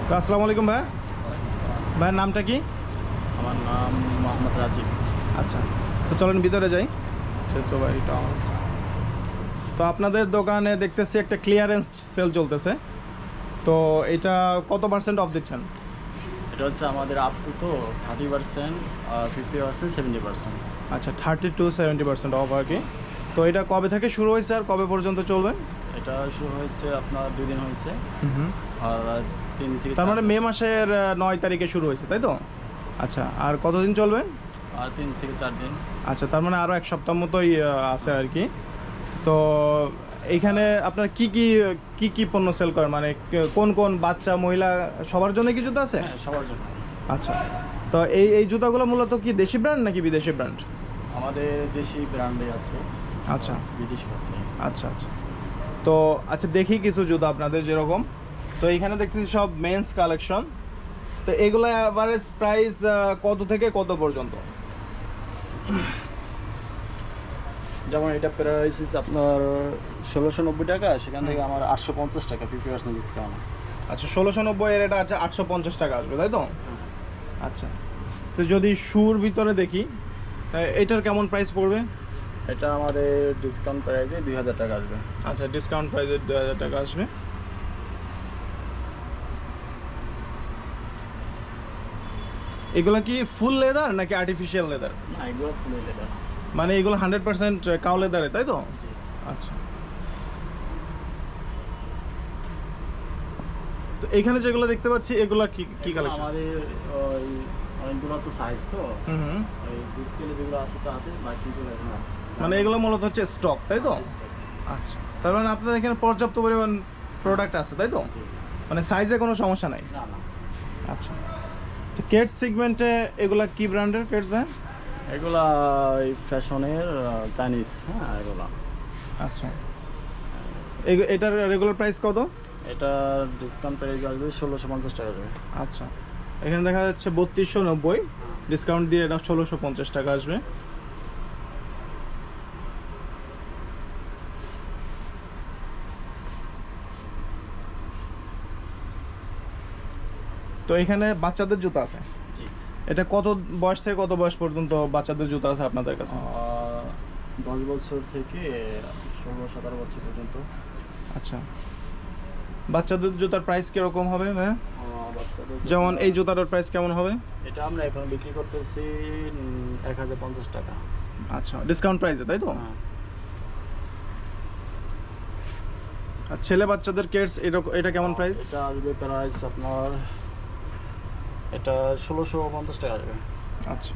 তো আসসালামু আলাইকুম ভাই। ভাইয়ের নামটা কি? আমার নাম মোহাম্মদ রাজীব। আচ্ছা, তো চলেন ভিতরে যাই। তো ভাই তো আপনাদের দোকানে দেখতেছি একটা ক্লিয়ারেন্স সেল চলতেছে, তো এটা কত পার্সেন্ট অফ দিচ্ছেন? এটা হচ্ছে আমাদের আপ টু তো 30%, 50%, 70%। আচ্ছা, 30 to 70% অফ আর কি। তো এটা কবে থেকে শুরু হয়েছে আর কবে পর্যন্ত চলবে? এটা শুরু হয়েছে আপনার 2 দিন হয়েছে, আর 3 থেকে তার মানে মে মাসের 9 তারিখে শুরু হয়েছে, তাই তো? আচ্ছা, আর কতদিন চলবে? আর 3 থেকে 4 দিন। আচ্ছা, তার মানে আরও এক সপ্তাহ মতোই আছে আর কি। তো এইখানে আপনার কি কি কি কি পণ্য সেল করেন, মানে কোন কোন বাচ্চা মহিলা সবার জন্য কি জুতো আছে? হ্যাঁ, সবার জন্য। আচ্ছা, তো এই জুতাগুলো মূলত কি দেশি ব্র্যান্ড নাকি বিদেশি ব্র্যান্ড? আমাদের দেশি ব্র্যান্ডে আছে, আচ্ছা বিদেশি আছে। আচ্ছা আচ্ছা। তো আচ্ছা, দেখি কিছু জুতো আপনাদের যেরকম। তো এইখানে দেখতেছি সব মেন্স কালেকশন। তো এগুলো অ্যাভারেজ প্রাইস কত থেকে কত পর্যন্ত? যেমন এটা প্রাইস আপনার 1690 টাকা, সেখান থেকে আমার 850 টাকা 50% ডিসকাউন্ট। আচ্ছা, 1690 এর এটা আছে 850 টাকা আসবে, তাই তো? আচ্ছা, তো যদি শুর ভিতরে দেখি এটার কেমন প্রাইস পড়বে? এটা আমাদের ডিসকাউন্ট প্রাইসে 2000 টাকা আসবে। আচ্ছা, ডিসকাউন্ট প্রাইসে 2000 টাকা আসবে। এগুলো কি ফুল লেদার নাকি আর্টিফিশিয়াল লেদার? না, এগুলো ফুল লেদার। মানে এগুলো 100% কাউ লেদারে, তাই তো? জি। আচ্ছা, তো এখানে যেগুলো দেখতে পাচ্ছি এগুলো কি কি কালেকশন? আমাদের ওই অনেকগুলো তো সাইজ তো, হুম হুম। ওই ডিসপ্লে যেগুলো আছে তো আছে, বাকিগুলো এখন আছে। মানে এগুলো মূলত হচ্ছে স্টক, তাই তো? আচ্ছা, তার মানে আপনাদের এখানে পর্যাপ্ত পরিমাণ প্রোডাক্ট আছে, তাই তো? জি। মানে সাইজে কোনো সমস্যা নাই? না না, আচ্ছা, তো কেটস সেগমেন্টে এগুলা কি ব্র্যান্ডের কেটস ভাই? এগুলা ওই ফ্যাশনের চাইনিজ। হ্যাঁ, এগুলা। আচ্ছা, এটার রেগুলার প্রাইস কত? এটা ডিসকাউন্ট প্রাইস আসবে 1650 টাকা আসবে। আচ্ছা, এখানে দেখা যাচ্ছে 3290, ডিসকাউন্ট দিয়ে এটা 1650 টাকা আসবে। তো এখানে বাচ্চাদের জুতা আছে। জি। এটা কত বয়স থেকে কত বয়স পর্যন্ত বাচ্চাদের জুতা আছে আপনাদের কাছে? 10 বছর থেকে 16-17 বছর পর্যন্ত। আচ্ছা, বাচ্চাদের জুতার প্রাইস কিরকম হবে ভাই? বাচ্চাদের যেমন এই জুতাটার প্রাইস কেমন হবে? এটা আমরা এখন বিক্রি করতেছি 1050 টাকা। আচ্ছা, ডিসকাউন্ট প্রাইসে, তাই তো? হ্যাঁ। আর ছেলে বাচ্চাদের কেটস এটা কেমন প্রাইস? এটা আসবে প্রাইস আপনার, এটা 1650 টাকা আসবে। আচ্ছা,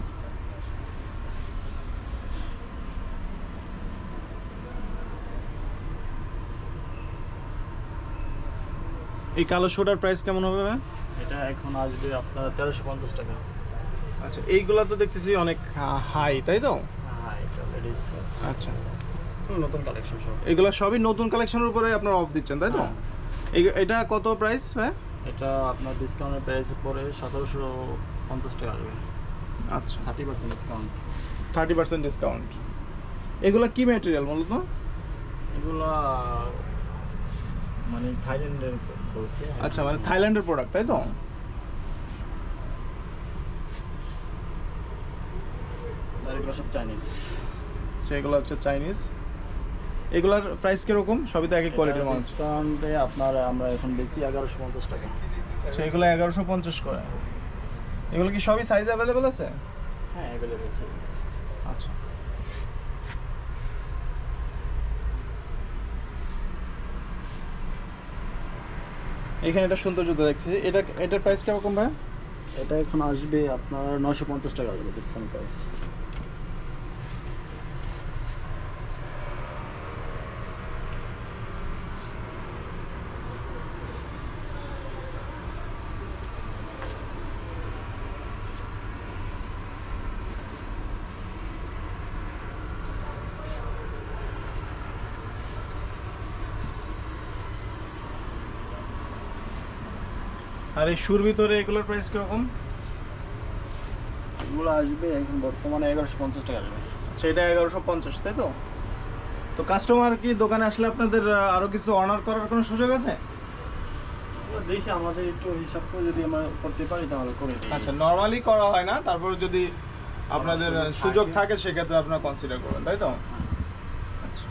এই কালো শুটার প্রাইস কেমন হবে ভাই? এটা এখন আসবে আপনার 1350 টাকা। আচ্ছা, এইগুলা তো দেখতেছি অনেক হাই, তাই তো? হ্যাঁ, এটা লেডিস আচ্ছা, নতুন কালেকশন সব। এগুলা সবই নতুন কালেকশনের উপরে আপনারা অফ দিচ্ছেন, তাই তো? হ্যাঁ। এটা কত প্রাইস ভাই? এটা আপনার ডিসকাউন্টের প্রাইস পরে 1750 টাকা আসবে। আচ্ছা, 30% ডিসকাউন্ট। 30% ডিসকাউন্ট। এগুলা কি ম্যাটেরিয়াল মূলত? এগুলা মানে থাইল্যান্ডের বলছে। আচ্ছা, মানে থাইল্যান্ডের প্রোডাক্ট, তাই তো? আর এগুলো সব চাইনিজ। সেগুলো হচ্ছে চাইনিজ। এগুলার প্রাইস কিরকম? সবই তো একই কোয়ালিটির মাল। ডিসকাউন্টে আপনার আমরা এখন বেশি 1150 টাকা। আচ্ছা, এগুলো 1150 করে। এগুলো কি সবই সাইজ অ্যাভেলেবেল আছে? হ্যাঁ, অ্যাভেলেবেল সাইজ। আচ্ছা, এখানে একটা সুন্দর জুতো দেখতেছি, এটার প্রাইস কিরকম ভাই? এটা এখন আসবে আপনার 950 টাকা আসবে ডিসকাউন্ট প্রাইস। আর এই শুর ভিতরে এগুলোর প্রাইস কিরকম? এগুলো আসবে এখন বর্তমানে 1150 টাকা আসবে। আচ্ছা, এটা 1150, তাই তো? তো কাস্টমার কি দোকানে আসলে আপনাদের আরো কিছু অনার করার কোনো সুযোগ আছে? আমরা দেখি আমাদের একটু হিসাব করে যদি আমরা করতে পারি তাহলে করে দিই। আচ্ছা, নর্মালি করা হয় না, তারপর যদি আপনাদের সুযোগ থাকে সেক্ষেত্রে আপনারা কনসিডার করবেন, তাই তো? আচ্ছা।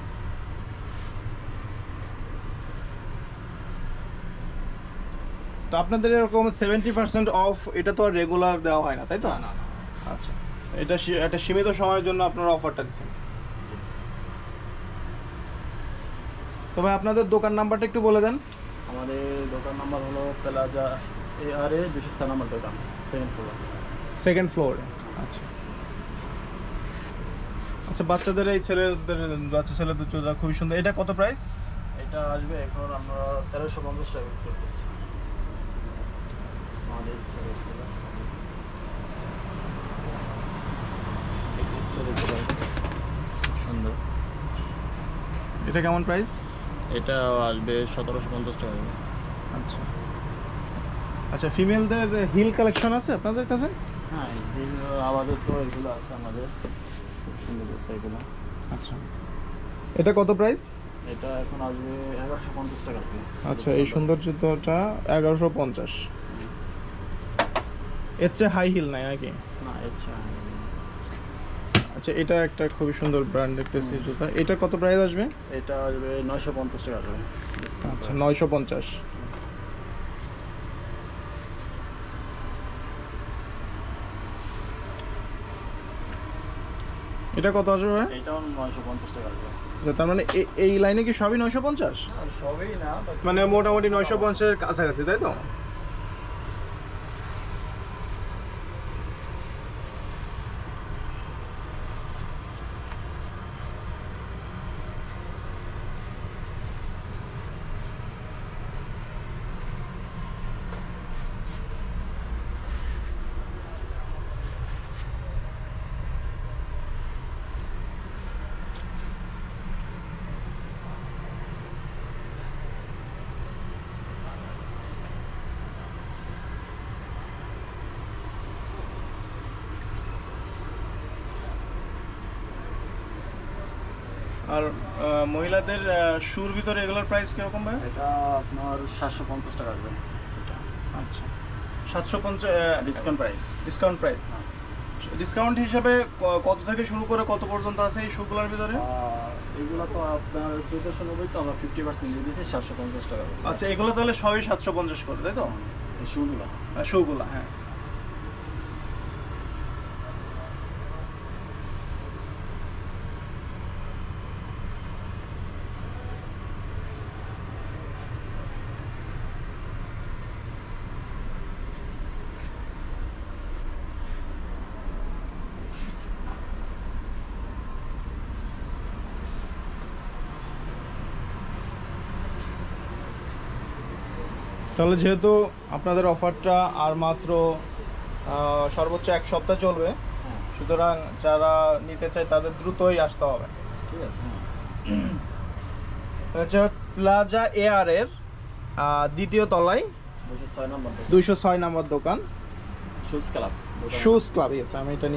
তো আপনাদের এরকম 70% অফ, এটা তো আর রেগুলার দেওয়া হয় না, তাই তো? না। আচ্ছা, এটা একটা সীমিত সময়ের জন্য আপনারা অফারটা দিচ্ছেন। তবে আপনাদের দোকান নাম্বারটা একটু বলে দেন। আমাদের দোকান নাম্বার হলো প্লাজা ARA 204 নম্বর দোকান, সেকেন্ড ফ্লোর। সেকেন্ড ফ্লোরে। আচ্ছা আচ্ছা, বাচ্চাদের এই বাচ্চা ছেলেদের জুতা খুবই সুন্দর। এটা কত প্রাইস? এটা আসবে এখন আমরা 1350 টাকা করতেছি আমাদের স্টোরে। সুন্দর। এটা কেমন প্রাইস? এটা আসবে 1750 টাকা। আচ্ছা আচ্ছা, ফিমেলদের হিল কালেকশন আছে আপনাদের কাছে? হ্যাঁ, আমাদের তো এগুলো আছে, আমাদের খুব সুন্দর জুতো এগুলো। আচ্ছা, এটা কত প্রাইস? এটা এখন আসবে 1150 টাকা। আচ্ছা, এই সুন্দর জুতোটা 1150। এর চেয়ে হাই হিল নাই নাকি? না, আচ্ছা। আচ্ছা, এটা একটা খুবই সুন্দর ব্র্যান্ড দেখতেছি জুতা। এটা কত প্রাইস আসবে? এটা আসবে 950 টাকা আসবে। আচ্ছা, 950। এটা কত আসবে ভাই? এটাও 950 টাকা আসবে। আচ্ছা, তার মানে এই লাইনে কি সবই 950? আর সবই না, মানে মোটামুটি 950 এর কাছাকাছি, তাই তো? আর মহিলাদের শুর ভিতরে এগুলোর প্রাইস কিরকম ভাই? এটা আপনার 750 টাকা আসবে। আচ্ছা, 750 discount price. Discount price. Discount হিসাবে কত থেকে শুরু করে কত পর্যন্ত আছে এই শুগুলোর ভিতরে? এগুলো তো আপনার 1490, তো আমরা 50% দিয়ে দিয়েছি 750 টাকা। আচ্ছা, এগুলো তাহলে সবই 750 করে, তাই তো? এই শুগুলো। শুগুলা, হ্যাঁ। তাহলে যেহেতু আপনাদের অফারটা আর মাত্র সর্বোচ্চ 1 সপ্তাহ চলবে, হ্যাঁ, সুতরাং যারা নিতে চায় তাদের দ্রুতই আসতে হবে। ঠিক আছে। হ্যাঁ, হচ্ছে প্লাজা AR এর দ্বিতীয় তলায় 206 নম্বর 206 নম্বর দোকান, শুজ ক্লাব। Shoes club. আমি এটা নিয়ে